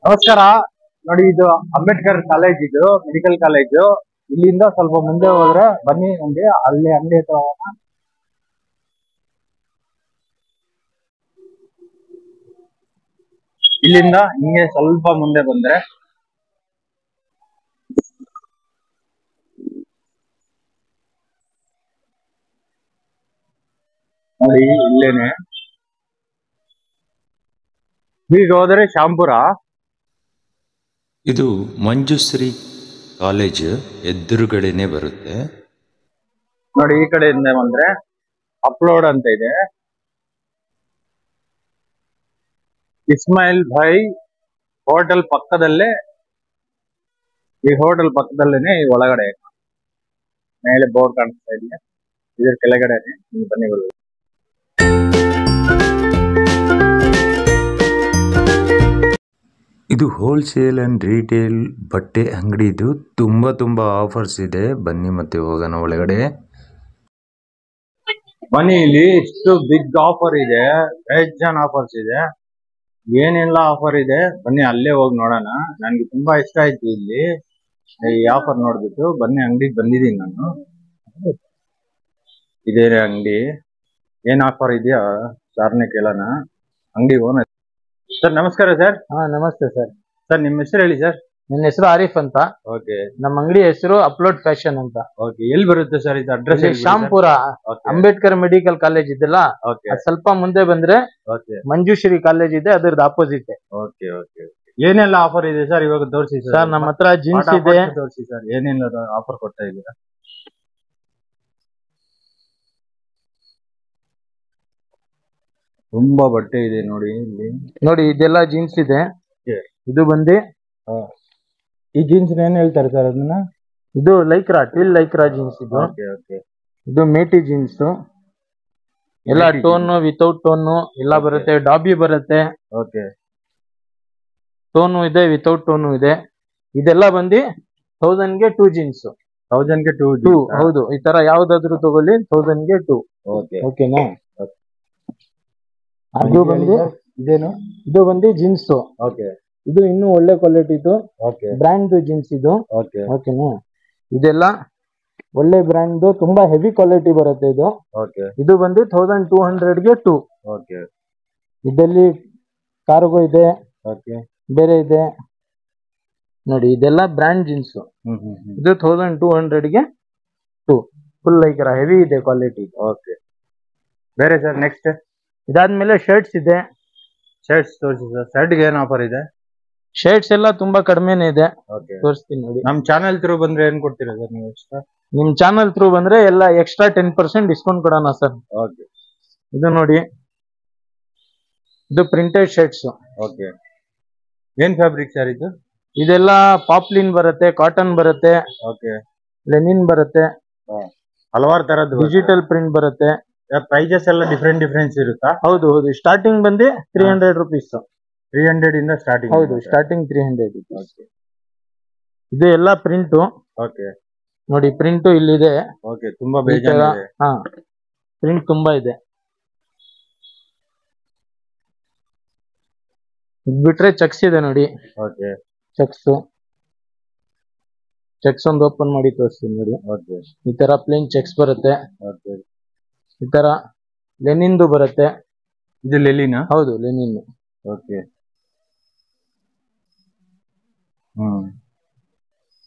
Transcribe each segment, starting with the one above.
ನಮಸ್ಕಾರ. ನೋಡಿ, ಇದು ಅಂಬೇಡ್ಕರ್ ಕಾಲೇಜ್, ಇದು ಮೆಡಿಕಲ್ ಕಾಲೇಜು. ಇಲ್ಲಿಂದ ಸ್ವಲ್ಪ ಮುಂದೆ ಹೋದ್ರೆ ಬನ್ನಿ, ನಮ್ಗೆ ಅಲ್ಲಿ ಅಂಗಡಿ ಹತ್ರ ಹೋಗೋಣ. ಇಲ್ಲಿಂದ ಹಿಂಗೆ ಸ್ವಲ್ಪ ಮುಂದೆ ಬಂದ್ರೆ ನೋಡಿ, ಇಲ್ಲೇನೆ. ಈಗ ಹೋದ್ರೆ ಶಾಂಪುರ. ಇದು ಮಂಜುಶ್ರೀ ಕಾಲೇಜ್ ಎದುರುಗಡೆನೆ ಬರುತ್ತೆ ನೋಡಿ, ಈ ಕಡೆಯಿಂದ ಬಂದ್ರೆ ಅಪ್ಲೋಡ್ ಅಂತ ಇದೆ. ಇಸ್ಮಾಯಿಲ್ ಭಾಯ್ ಹೋಟೆಲ್ ಪಕ್ಕದಲ್ಲೇ, ಈ ಹೋಟೆಲ್ ಪಕ್ಕದಲ್ಲೇನೆ ಈ ಒಳಗಡೆ ಮೇಲೆ ಬೋರ್ಡ್ ಕಾಣಿಸ್ತಾ ಇದೆ. ಇದ್ರ ಕೆಳಗಡೆನೆ ಬನ್ನಿ ಬರ್ಬೋದು. ಇದು ಹೋಲ್ಸೇಲ್ ಅಂಡ್ ರಿಟೇಲ್ ಬಟ್ಟೆ ಅಂಗಡಿ. ಇದು ತುಂಬಾ ಆಫರ್ಸ್ ಇದೆ. ಬನ್ನಿ ಮತ್ತೆ ಹೋಗೋಣ ಒಳಗಡೆ. ಬನ್ನಿ, ಇಲ್ಲಿ ಇಷ್ಟು ಬಿಗ್ ಆಫರ್ ಇದೆ, ಬೇಜಾನ್ ಆಫರ್ಸ್ ಇದೆ. ಏನೆಲ್ಲ ಆಫರ್ ಇದೆ ಬನ್ನಿ ಅಲ್ಲೇ ಹೋಗಿ ನೋಡೋಣ. ನನ್ಗೆ ತುಂಬಾ ಇಷ್ಟ ಆಯ್ತು ಇಲ್ಲಿ ಈ ಆಫರ್ ನೋಡ್ಬಿಟ್ಟು. ಬನ್ನಿ, ಅಂಗಡಿಗೆ ಬಂದಿದ್ದೀನಿ ನಾನು. ಇದೇ ಅಂಗಡಿ, ಏನ್ ಆಫರ್ ಇದೆಯಾ ಸಾರ್ನೇ ಕೇಳೋಣ. ಅಂಗಡಿ ಓನರ್ ಸರ್, ನಮಸ್ಕಾರ ಸರ್. ಹಾ, ನಮಸ್ತೆ ಸರ್. ಸರ್, ನಿಮ್ಮ ಹೆಸರು ಹೇಳಿ ಸರ್. ನನ್ನ ಹೆಸರು ಆರಿಫ್ ಅಂತ. ಓಕೆ. ನಮ್ಮ ಅಂಗಡಿ ಹೆಸರು ಅಪ್ಲೋಡ್ ಫ್ಯಾಷನ್ ಅಂತ. ಓಕೆ, ಎಲ್ಲಿ ಬರುತ್ತೆ ಸರ್ ಇದು ಅಡ್ರೆಸ್? ಶಾಂಪುರ ಅಂಬೇಡ್ಕರ್ ಮೆಡಿಕಲ್ ಕಾಲೇಜ್ ಇದೆಲ್ಲ, ಸ್ವಲ್ಪ ಮುಂದೆ ಬಂದ್ರೆ ಮಂಜುಶ್ರೀ ಕಾಲೇಜ್ ಇದೆ, ಅದ್ರದ್ದು ಆಪೋಸಿಟ್. Okay okay. ಏನೆಲ್ಲ ಆಫರ್ ಇದೆ ಸರ್ ಇವಾಗ ತೋರಿಸಿ ಸರ್. ನಮ್ಮ ಹತ್ರ ಜೀನ್ಸ್ ಇದೆ. ತೋರಿಸಿ ಸರ್, ಏನೆಲ್ಲ ಆಫರ್ ಕೊಡ್ತಾ ಇದ್ದೀರಾ? ತುಂಬಾ ಬಟ್ಟೆ ಇದೆ ನೋಡಿ ಇಲ್ಲಿ. ನೋಡಿ, ಇದೆಲ್ಲ ಜೀನ್ಸ್ ಇದೆ. ಇದು ಬಂದು ಈ ಜೀನ್ಸ್ ಏನ್ ಹೇಳ್ತಾರೆ ಸರ್ ಅದನ್ನ? ಇದು ಲೈಕ್ರಾ, ಟಿಲ್ ಲೈಕ್ರಾ ಜೀನ್ಸ್ ಇದು. ಇದು ಮೇಟಿ ಜೀನ್ಸ್. ಎಲ್ಲ ಟೋನ್, ವಿತೌಟ್ ಟೋನ್ ಎಲ್ಲ ಬರುತ್ತೆ. ಡಾಬಿ ಬರುತ್ತೆ. ಟೋನು ಇದೆ, ವಿತೌಟ್ ಟೋನು ಇದೆ. ಇದೆಲ್ಲ ಬಂದು 1000 ಗೆ 2 ಜೀನ್ಸ್. 1000 ಗೆ 2. ಹೌದು, ಈ ತರ ಯಾವ್ದಾದ್ರು ತಗೊಳ್ಳಿ, 1000 ಗೆ 2. ಓಕೆನಾ? ಅದು ಬಂದು ಇದೇನು? ಇದು ಬಂದು ಜೀನ್ಸ್. ಇದು ಇನ್ನೂ ಒಳ್ಳೆ ಕ್ವಾಲಿಟಿದು ಬ್ರ್ಯಾಂಡ್ ಜೀನ್ಸ್ ಇದು. ಓಕೆನಾ? ಇದೆಲ್ಲ ಒಳ್ಳೆ ಬ್ರ್ಯಾಂಡ್, ತುಂಬಾ ಹೆವಿ ಕ್ವಾಲಿಟಿ ಬರುತ್ತೆ ಇದು. ಇದು ಬಂದು 1200 ಗೆ 2. ಇದರಲ್ಲಿ ಕಾರ್ಗೋ ಇದೆ, ಬೇರೆ ಇದೆ ನೋಡಿ. ಇದೆಲ್ಲ ಬ್ರ್ಯಾಂಡ್ ಜೀನ್ಸ್. ಇದು 1200 ಗೆ 2. ಫುಲ್ ಲೈಕ್ರಾ, ಹೆವಿ ಇದೆ ಕ್ವಾಲಿಟಿ. ಬೇರೆ ಸರ್ ನೆಕ್ಸ್ಟ್? ಇದಾದ್ಮೇಲೆ ಶರ್ಟ್ಸ್ ಇದೆ. ಶರ್ಟ್ಸ್ ತೋರಿಸಿ ಸರ್. ಶರ್ಟ್ಗೆ ಏನು ಆಫರ್ ಇದೆ? ಶರ್ಟ್ಸ್ ಎಲ್ಲ ತುಂಬಾ ಕಡಿಮೆನೆ ಇದೆ, ತೋರಿಸ್ತೀನಿ ನೋಡಿ. ನಮ್ ಚಾನೆಲ್ ಥ್ರೂ ಬಂದ್ರೆ ಏನ್ ಕೊಡ್ತೀರಾ ಸರ್ ನೀವು ಎಕ್ಸ್ಟ್ರಾ? ನಿಮ್ ಚಾನಲ್ ಥ್ರೂ ಬಂದ್ರೆ ಎಲ್ಲ ಎಕ್ಸ್ಟ್ರಾ 10% ಡಿಸ್ಕೌಂಟ್ ಕೊಡೋಣ ಸರ್. ಇದು ನೋಡಿ, ಇದು ಪ್ರಿಂಟೆಡ್ ಶರ್ಟ್ಸ್. ಏನ್ ಫ್ಯಾಬ್ರಿಕ್ ಸರ್ ಇದು? ಇದೆಲ್ಲ ಪಾಪ್ಲಿನ್ ಬರುತ್ತೆ, ಕಾಟನ್ ಬರುತ್ತೆ, ಲೆನಿನ್ ಬರುತ್ತೆ, ಹಲವಾರು ತರದ್ದು ಡಿಜಿಟಲ್ ಪ್ರಿಂಟ್ ಬರುತ್ತೆ. ಪ್ರೈಸಸ್ ಎಲ್ಲ ಡಿಫ್ರೆನ್ಸ್ ಇರುತ್ತಾ? ಹೌದು ಹೌದು. ಸ್ಟಾರ್ಟಿಂಗ್ ಬಂದು 300 ರುಪೀಸ್. 300 ಇಂದ ಸ್ಟಾರ್ಟಿಂಗ್? ಹೌದು, ಸ್ಟಾರ್ಟಿಂಗ್ 300 ರುಪೀಸ್. ಇದು ಎಲ್ಲ ಪ್ರಿಂಟ್ ನೋಡಿ. ಪ್ರಿಂಟ್ ಇಲ್ಲಿದೆ. ತುಂಬಾ ಬೇಜಾನ್ ಇದೆ. ಹಾ, ಪ್ರಿಂಟ್ ತುಂಬಾ ಇದೆ. ಬಿಟ್ರೆ ಚೆಕ್ಸ್ ಇದೆ ನೋಡಿ. ಚೆಕ್ಸ್ ಒಂದು ಓಪನ್ ಮಾಡಿ ತೋರಿಸ್ತೀನಿ ನೋಡಿ. ಈ ತರ ಪ್ಲೇನ್ ಚೆಕ್ಸ್ ಬರುತ್ತೆ. ಈ ತರ ಲೆನಿನ್ದು ಬರುತ್ತೆ. ಇದು ಲೆನಿನ್? ಹೌದು, ಲೆನಿನ್.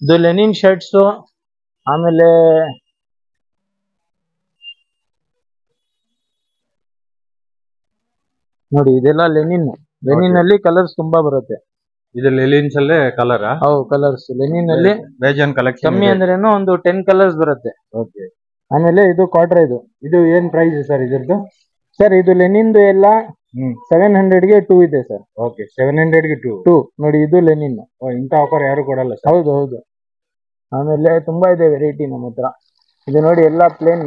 ಇದು ಲೆನಿನ್ ಶರ್ಟ್ಸ್. ಆಮೇಲೆ ನೋಡಿ, ಇದೆಲ್ಲ ಲೆನಿನ್. ಲೆನಿನ್ ಅಲ್ಲಿ ಕಲರ್ಸ್ ತುಂಬಾ ಬರುತ್ತೆ. ಇದು ಲೆನಿನ್ಸ್ ಅಲ್ಲೇ ಕಲರ್? ಹೌದು, ಕಲರ್ಸ್ ಲೆನಿನ್ ಅಲ್ಲಿ ಬೇಜಾನ್ ಕಲೆಕ್ಷನ್. ಕಮ್ಮಿ ಅಂದ್ರೇನು ಒಂದು 10 ಕಲರ್ಸ್ ಬರುತ್ತೆ. ಆಮೇಲೆ ಇದು ಕ್ವಾರ್ಟರ್. ಇದು ಏನ್ ಪ್ರೈಸ್ ಸರ್ ಇದ್ರದ್ದು? ಸರ್, ಇದು ಲೆನಿನ್ದು ಎಲ್ಲ 700 ಗೆ 2 ಇದೆ ಸರ್. 700 ಗೆ 2 ನೋಡಿ. ಇದು ಲೆನಿನ್. ಇಂಥ ಆಫರ್ ಯಾರು ಕೊಡಲ್ಲ. ಹೌದು ಹೌದು. ಆಮೇಲೆ ತುಂಬಾ ಇದೆ ವೆರೈಟಿ ನಮ್ಮ ಹತ್ರ. ಇದು ನೋಡಿ, ಎಲ್ಲ ಪ್ಲೇನ್.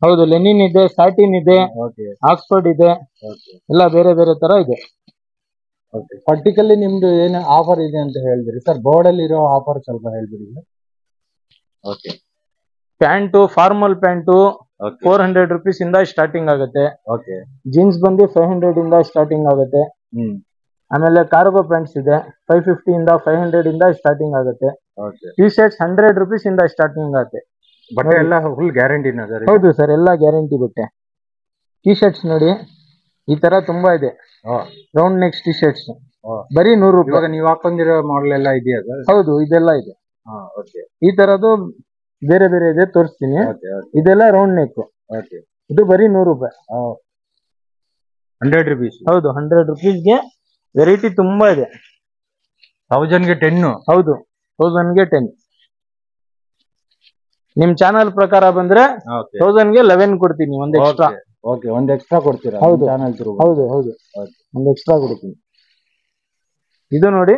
ಹೌದು, ಲೆನಿನ್ ಇದೆ, ಸ್ಯಾಟಿನ್ ಇದೆ, ಆಕ್ಸ್ಫರ್ಡ್ ಇದೆ, ಎಲ್ಲ ಬೇರೆ ಬೇರೆ ತರ ಇದೆ. ಪರ್ಟಿಕಲಿ ನಿಮ್ದು ಏನು ಆಫರ್ ಇದೆ ಅಂತ ಹೇಳಿದ್ರಿ ಸರ್? ಬೋರ್ಡ್ ಅಲ್ಲಿ ಇರೋ ಆಫರ್ ಸ್ವಲ್ಪ ಹೇಳ್ಬಿಡಿ. ಪ್ಯಾಂಟು, ಫಾರ್ಮಲ್ ಪ್ಯಾಂಟು 400 ರುಪೀಸ್ ಇಂದ ಸ್ಟಾರ್ಟಿಂಗ್ ಆಗುತ್ತೆ. ಜೀನ್ಸ್ ಬಂದು 500 ಇಂದ ಸ್ಟಾರ್ಟಿಂಗ್ ಆಗುತ್ತೆ. ಆಮೇಲೆ ಕಾರ್ಗೋ ಪ್ಯಾಂಟ್ಸ್ ಇದೆ 550 ಇಂದ 500 ಇಂದ ಸ್ಟಾರ್ಟಿಂಗ್ ಆಗುತ್ತೆ. ಟಿ ಶರ್ಟ್ಸ್ 100 rupees ಇಂದ ಸ್ಟಾರ್ಟಿಂಗ್ ಆಗುತ್ತೆ. ಬಟ್ಟೆ ಎಲ್ಲ ಫುಲ್ ಗ್ಯಾರಂಟಿನಾ ಸರ್? ಹೌದು ಸರ್, ಎಲ್ಲ ಗ್ಯಾರಂಟಿ ಬಟ್ಟೆ. ಟಿ ಶರ್ಟ್ಸ್ ನೋಡಿ ಈ ತರ ತುಂಬಾ ಇದೆ, ರೌಂಡ್ ನೆಕ್ಸ್ ಟಿ ಶರ್ಟ್ಸ್ ಬರೀ 100 ರೂಪಾಯಿ. ಇವಾಗ ನೀವು ಹಾಕೊಂಡಿರೋ ಮಾಡೆಲ್ ಎಲ್ಲ ಇದೆಯಾ ಸರ್? ಹೌದು, ಇದೆಲ್ಲ ಇದೆ. ಈ ತರದ್ದು ಬೇರೆ ಬೇರೆ ಇದೆ, ತೋರಿಸ್ತೀನಿ. ಇದೆಲ್ಲ ರೌಂಡ್ ನೆಕ್, ಇದು ಬರೀ 100 ರೂಪಾಯಿ. 100 rupees? ಹೌದು, 100 rupeesಗೆ ವೆರೈಟಿ ತುಂಬಾ ಇದೆ. 1000ಗೆ 10? ಹೌದು, 1000ಗೆ 10. ನಿಮ್ ಚಾನಲ್ ಪ್ರಕಾರ ಬಂದ್ರೆ 1000ಗೆ 11 ಕೊಡ್ತೀನಿ, ಒಂದ್ ಎಕ್ಸ್ಟ್ರಾ. ಒಂದ್ ಎಕ್ಸ್ಟ್ರಾ ಕೊಡ್ತೀರಾ? ಹೌದು ಹೌದು ಹೌದು, ಒಂದ್ ಎಕ್ಸ್ಟ್ರಾ ಕೊಡ್ತೀನಿ. ಇದು ನೋಡಿ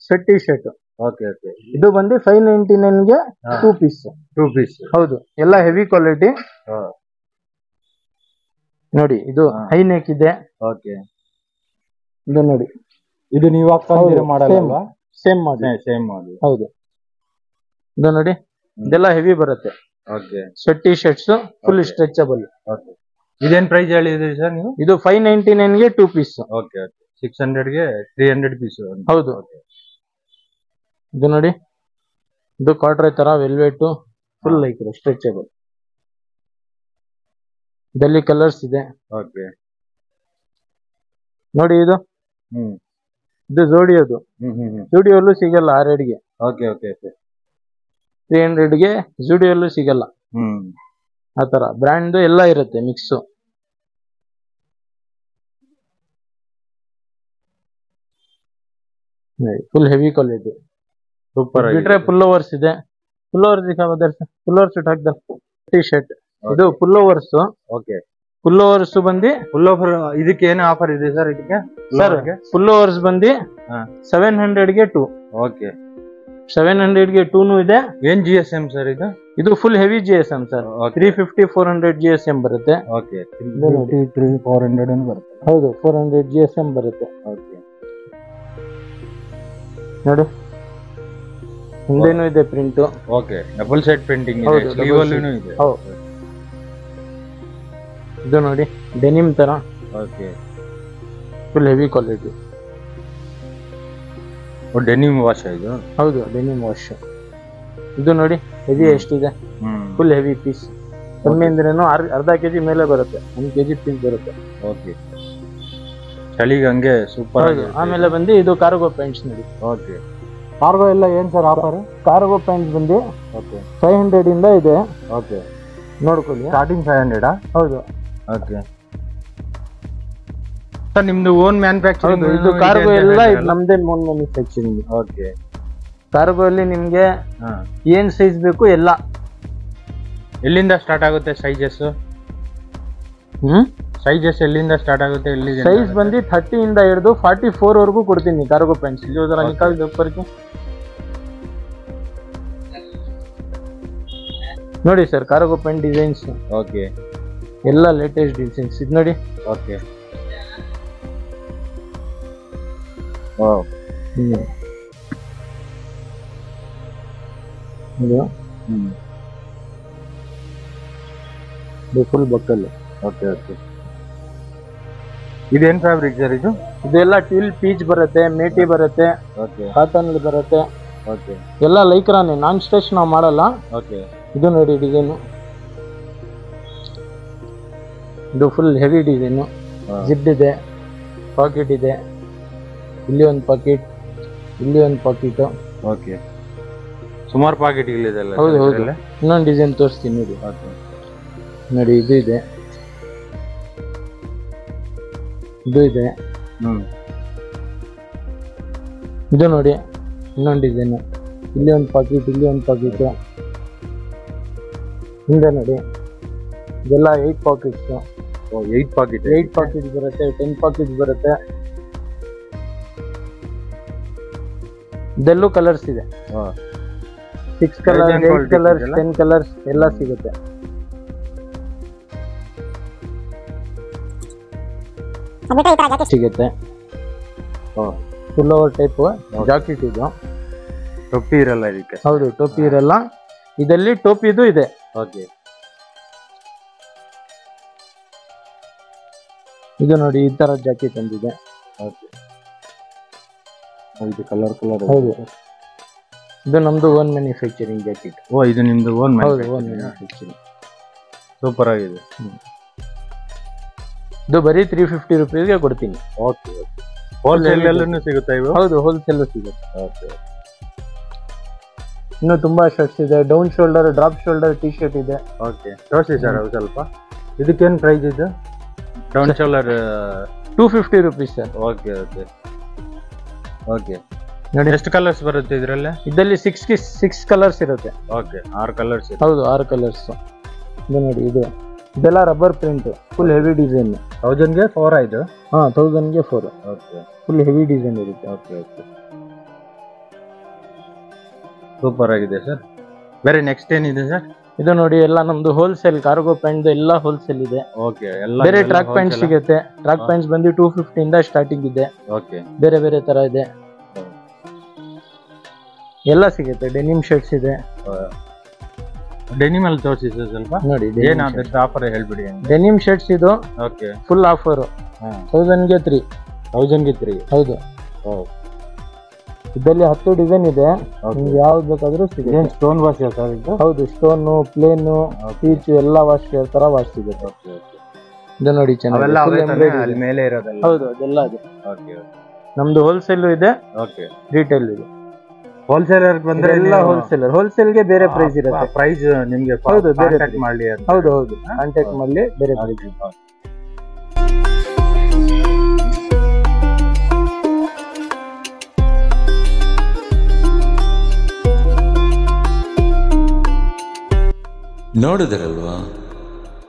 ಸೆಟ್ ಟಿ ಶರ್ಟ್. ಇದು ಬಂದು 599ಗೆ 2 ಪೀಸ್. ಹೌದು, ಎಲ್ಲ ಹೆವಿ ಕ್ವಾಲಿಟಿ ನೋಡಿ. ಇದು ಹೈ ನೆಕ್ ಇದೆ. ಇದು ನೋಡಿ, ಇದು ನೀವು ಹಾಕ್ತಾ ಮಾಡಲ್ಲ? ಸೇಮ್ ಮಾಡಿ. ಹೌದು, ಇದು ನೋಡಿ, ಇದೆಲ್ಲ ಹೆವಿ ಬರುತ್ತೆ. Sweat T shirts full stretchable. ಇದೇನ್ ಪ್ರೈಸ್ ಹೇಳಿದ್ರಿ ಸರ್ ನೀವು? ಇದು 599ಗೆ 2 ಪೀಸ್. 600ಗೆ 300 ಪೀಸ್. ಹೌದು, ಇದು ನೋಡಿ, ಇದು ಕಾಟ್ರೆ ತರ ವೆಲ್ವೆಟ್ ಫುಲ್ ಲೈಕ್ ಸ್ಟ್ರೆಚಬಲ್. ಇದರಲ್ಲಿ ಕಲರ್ಸ್ ಇದೆ ನೋಡಿ. ಇದು ಜೋಡಿಯೋದು. ಜೂಡಿಯೋಲ್ಲೂ ಸಿಗಲ್ಲ 600ಗೆ. 300ಗೆ ಜೂಡಿಯೋಲ್ಲೂ ಸಿಗಲ್ಲ. ಆತರ ಬ್ರ್ಯಾಂಡ್ ಎಲ್ಲ ಇರುತ್ತೆ mix. Full heavy quality, super. ಬಿಟ್ರೆ ಫುಲ್ ಓವರ್ಸ್ ಇದೆ. ಫುಲ್ ಓವರ್ಸ್ ಹಾಕ್ದ ಟಿ ಶರ್ಟ್. ಇದು ಫುಲ್ ಓವರ್ಸ್. ಫುಲ್ ಓವರ್ಸ್ ಬಂದು ಇದಕ್ಕೆ ಏನು ಆಫರ್ ಇದೆ ಸರ್? ಇದಕ್ಕೆ ಸರ್ ಫುಲ್ ಓವರ್ಸ್ ಬಂದು 700ಗೆ 2. 700ಗೆ 2 ಇದೆ. ಏನ್ GSM ಸರ್ ಇದು? ಇದು full heavy GSM sir. 350 400 GSM ಬರುತ್ತೆ. 350 400 ಬರುತ್ತೆ. ಹೌದು, 400 GSM ಬರುತ್ತೆ. ನೋಡಿ, ಹಿಂದೇನು ಇದೆ ಪ್ರಿಂಟ್. ಡಬಲ್ ಸೈಡ್ ಪ್ರಿಂಟಿಂಗ್ ಇದೆ, ಸ್ಲೀವ್ ಅಲ್ಲಿನೂ ಇದೆ. ಇದು ನೋಡಿ, ಡೆನಿಮ್ ತರ full heavy quality. Denim wash ಇದು? ಹೌದು, ಡೆನಿಮ್ ವಾಶ್. ಇದು ನೋಡಿ ಹೆವಿ ಎಷ್ಟಿದೆ, ಫುಲ್ ಹೆವಿ ಪೀಸ್. ಕಮ್ಮಿ ಅಂದ್ರೇನು ಅರ್ಧ ಕೆಜಿ ಮೇಲೆ ಬರುತ್ತೆ, 1 kg ಪೀಸ್ ಬರುತ್ತೆ. ಚಳಿಗೆ ಹಂಗೆ ಸೂಪರ್. ಆಮೇಲೆ ಬಂದು ಇದು ಕಾರ್ಗೋ ಪ್ಯಾಂಟ್ಸ್ ನೋಡಿ. ಕಾರ್ಗೋ ಎಲ್ಲ ಏನ್ ಸರ್ ಆಫರ್? ಕಾರ್ಗೋ ಪ್ಯಾಂಟ್ಸ್ ಬಂದು 500 ಇಂದ ಇದೆ. ನೋಡ್ಕೊಳ್ಳಿ, ಸ್ಟಾರ್ಟಿಂಗ್ 500? ಹೌದು. ಸರ್ ನಿಮ್ದು ಓನ್ ಮ್ಯಾನುಫ್ಯಾಕ್ಚರಿಂಗ್? ಇದು ಕಾರ್ಗೋ ಎಲ್ಲ ನಮ್ದೇ ಓನ್ ಮ್ಯಾನುಫ್ಯಾಕ್ಚರಿಂಗ್. ಕಾರ್ಗೋ ಅಲ್ಲಿ ನಿಮ್ಗೆ ಏನ್ ಸೈಜ್ ಬೇಕು ಎಲ್ಲ. ಎಲ್ಲಿಂದ ಸ್ಟಾರ್ಟ್ ಆಗುತ್ತೆ ಸೈಜಸ್? ಸೈಜಸ್ ಎಲ್ಲಿಂದ ಸ್ಟಾರ್ಟ್ ಆಗುತ್ತೆ? ಸೈಜ್ ಬಂದು 30 ಇಂದ ಹಿಡಿದು 44 ವರೆಗೂ ಕೊಡ್ತೀನಿ ಕಾರ್ಗೋ ಪ್ಯಾಂಟ್ಸ್. ನೋಡಿ ಸರ್, ಕಾರ್ಗೋ ಪ್ಯಾಂಟ್ ಡಿಸೈನ್ಸ್ ಎಲ್ಲ ಲೇಟೆಸ್ಟ್ ಡಿಸೈನ್ಸ್. ಇದು ನೋಡಿ. ಇದು ಫುಲ್ ಬಕ್ಕಲ್. ಇದೇನ್ ಫ್ಯಾಬ್ರಿಕ್ ಸರ್ ಇದು? ಇದೆಲ್ಲ ಟ್ವಿಲ್ ಪೀಚ್ ಬರುತ್ತೆ, ಮೇಟಿ ಬರುತ್ತೆ, ಕಾಟನ್ ಬರುತ್ತೆ, ಎಲ್ಲ ಲೈಕ್ರಾನೆ. ನಾನ್ ಸ್ಟಿಚ್ ನಾವು ಮಾಡಲ್ಲ. ಇದು ನೋಡಿ ಡಿಸೈನು, ಇದು ಫುಲ್ ಹೆವಿ ಡಿಸೈನು. ಜಿಪ್ ಇದೆ, ಪಾಕೆಟ್ ಇದೆ, ಇಲ್ಲಿ ಒಂದು ಪಾಕೆಟ್, ಇಲ್ಲಿ ಒಂದು ಪಾಕೆಟ್. ಸುಮಾರು ಪಾಕೆಟ್ ಇದೆ. ಹೌದು ಹೌದು. ಇನ್ನೊಂದು ಡಿಸೈನ್ ತೋರಿಸ್ತೀನಿ ನೋಡಿ. ನೋಡಿ, ಇದು ಇದೆ, ಇದು ಇದೆ. ಇದು ನೋಡಿ ಇನ್ನೊಂದು ಡಿಸೈನ್. ಇಲ್ಲಿ ಒಂದು ಪಾಕೆಟ್, ಇಲ್ಲಿ ಒಂದು ಪಾಕೆಟ್. ಹಿಂದೆ ನೋಡಿ, ಇದೆಲ್ಲ 8 ಪಾಕೆಟ್ಸ್. 8 ಪಾಕೆಟ್ ಬರುತ್ತೆ, 10 ಪಾಕೆಟ್ ಬರುತ್ತೆ. ಇದೆಲ್ಲೂ ಕಲರ್ಸ್ ಇದೆ. 6 ಕಲರ್ಸ್, 8 ಕಲರ್ಸ್, 10 ಕಲರ್ಸ್ ಎಲ್ಲ ಸಿಗುತ್ತೆ. ಸಿಗುತ್ತೆ. ಫುಲ್ ಓವರ್ ಟೈಪ್ ಜಾಕೆಟ್ ಇದು. ಟೋಪಿ ಇರಲ್ಲ ಇದಕ್ಕೆ? ಹೌದು, ಟೋಪಿ ಇರಲ್ಲ. ಇದರಲ್ಲಿ ಟೋಪಿದು ಇದೆ. ಇದು ನೋಡಿ, ಈ ತರ ಜಾಕೆಟ್ ಬಂದಿದೆ. ಇದು ಕಲರ್ ಹೌದು, ಇದು ನಮ್ದು ಓನ್ ಮ್ಯಾನುಫ್ಯಾಕ್ಚರಿಂಗ್ ಜಾಕೆಟ್. ಓ, ಇದು ನಿಮ್ದು ಓನ್ ಹೌದು, ಓನ್ ಮ್ಯಾನುಫ್ಯಾಕ್ಚರಿಂಗ್. ಸೂಪರ್ ಆಗಿದೆ. ಇದು ಬರೀ 350 rupeesಗೆ ಕೊಡ್ತೀನಿ. ಓಕೆ, ಹೋಲ್ಸೇಲ್ ಎಲ್ಲೂ ಸಿಗುತ್ತಾ ಇವು? ಹೌದು, ಹೋಲ್ಸೇಲ್ ಸಿಗುತ್ತೆ. ಓಕೆ. ಇನ್ನು ತುಂಬಾ ಶರ್ಟ್ಸ್ ಇದೆ. Down shoulder, drop shoulder T shirt ಇದೆ. ಓಕೆ, ತೋರಿಸಿ ಸರ್ ಅವು ಸ್ವಲ್ಪ. ಇದಕ್ಕೇನು ಪ್ರೈಸ್ ಇದು? Down shoulder 250 rupees sir. Okay okay okay. ನೋಡಿ, ಎಷ್ಟು ಕಲರ್ಸ್ ಬರುತ್ತೆ ಇದರಲ್ಲಿ? ಇದರಲ್ಲಿ 6 ಕಲರ್ಸ್ ಇರುತ್ತೆ. Okay, 6 colours. ಹೌದು, 6 ಕಲರ್ಸ್. ಇದು ನೋಡಿ, ಇದೆಲ್ಲ rubber print, full heavy design. 1000ಗೆ 4 ಇದು? ಹಾ, 1000ಗೆ 4. ಓಕೆ, ಫುಲ್ ಹೆವಿ ಡಿಸೈನ್ ಇರುತ್ತೆ. ಓಕೆ ಓಕೆ, ಸೂಪರ್ ಆಗಿದೆ ಸರ್. ಬೇರೆ ನೆಕ್ಸ್ಟ್ ಏನಿದೆ ಸರ್? ಇದು ನೋಡಿ, ಎಲ್ಲ ನಮ್ದು ಹೋಲ್ಸೇಲ್ ಕಾರ್ಗೋ ಪ್ಯಾಂಟ್ ಎಲ್ಲ ಹೋಲ್ಸೇಲ್ ಇದೆ. ಓಕೆ, ಎಲ್ಲ ಬೇರೆ ಟ್ರ್ಯಾಕ್ ಪ್ಯಾಂಟ್ ಸಿಗುತ್ತೆ. ಟ್ರ್ಯಾಕ್ ಪ್ಯಾಂಟ್ಸ್ ಬಂದು 250 ಇಂದ ಸ್ಟಾರ್ಟಿಂಗ್ ಇದೆ. ಓಕೆ, ಬೇರೆ ಬೇರೆ ತರ ಇದೆ, ಎಲ್ಲ ಸಿಗುತ್ತೆ. ಡೆನಿಮ್ ಶರ್ಟ್ಸ್ ಇದೆ. ಡೆನಿಮ್ ಅಲ್ಲಿ ತೋರಿಸಿ ಸರ್ ಸ್ವಲ್ಪ. ನೋಡಿ, ಏನಾಗುತ್ತೆ ಆಫರ್ ಹೇಳ್ಬಿಡಿ. ಡೆನಿಮ್ ಶರ್ಟ್ಸ್ ಇದು ಓಕೆ, ಫುಲ್ ಆಫರ್. 1000ಗೆ 3. 1000ಗೆ 3? ಹೌದು. ಇದರಲ್ಲಿ 10 ಡಿಸೈನ್ ಇದೆ. ನಿಮ್ಗೆ ಯಾವ್ದು ಬೇಕಾದ್ರೂ ಸಿಗುತ್ತೆ. ಸ್ಟೋನ್ ವಾಶ್ ಸರ್ ಇದು? ಹೌದು, ಸ್ಟೋನು, ಪ್ಲೇನು, ಪೀಚು ಎಲ್ಲ ವಾಶ್ ತರ ವಾಶ್ ಸಿಗುತ್ತೆ. ಇದು ನೋಡಿ, ಚೆನ್ನಾಗಿ ಮೇಲೆ ಇರೋದಲ್ಲ? ಹೌದು, ಅದೆಲ್ಲ ಇದೆ. ಓಕೆ, ನಮ್ದು ಹೋಲ್ಸೇಲ್ ಇದೆ. ಓಕೆ, ರಿಟೇಲ್ ಇದೆ. ಹೋಲ್ಸೇಲರ್ ಬಂದ್ರೆ ಎಲ್ಲ ಹೋಲ್ಸೇಲರ್. ಹೋಲ್ಸೇಲ್ಗೆ ಬೇರೆ ಪ್ರೈಸ್ ಇರುತ್ತೆ. ಪ್ರೈಸ್ ನಿಮ್ಗೆ ಹೌದು, ಬೇರೆ ಕಾಂಟ್ಯಾಕ್ಟ್ ಮಾಡಿ ಅಂತ. ಹೌದು ಹೌದು, ಕಾಂಟ್ಯಾಕ್ಟ್ ಮಾಡಲಿ, ಬೇರೆ ಪ್ರೈಸ್. ನೋಡಿದ್ರಲ್ವಾ,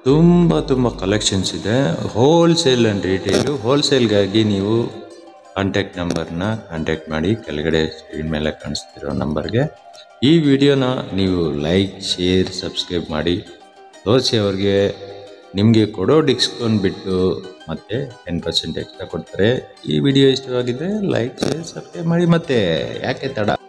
ತುಂಬ ಕಲೆಕ್ಷನ್ಸ್ ಇದೆ. Wholesale and retail. ಹೋಲ್ಸೇಲ್ಗಾಗಿ ನೀವು ಕಾಂಟ್ಯಾಕ್ಟ್ ನಂಬರ್ನ ಕಾಂಟ್ಯಾಕ್ಟ್ ಮಾಡಿ, ಕೆಳಗಡೆ ಸ್ಕ್ರೀನ್ ಮೇಲೆ ಕಾಣಿಸ್ತಿರೋ ನಂಬರ್ಗೆ. ಈ ವಿಡಿಯೋನ ನೀವು ಲೈಕ್, ಶೇರ್, ಸಬ್ಸ್ಕ್ರೈಬ್ ಮಾಡಿ ತೋರಿಸಿ ಅವ್ರಿಗೆ. ನಿಮಗೆ ಕೊಡೋ ಡಿಸ್ಕೌಂಟ್ ಬಿಟ್ಟು ಮತ್ತೆ 10% ಎಕ್ಸ್ಟ್ರಾ ಕೊಡ್ತಾರೆ. ಈ ವಿಡಿಯೋ ಇಷ್ಟವಾಗಿದ್ದರೆ ಲೈಕ್, ಶೇರ್, ಸಬ್ಸ್ಕ್ರೈಬ್ ಮಾಡಿ. ಮತ್ತೆ ಯಾಕೆ ತಡ?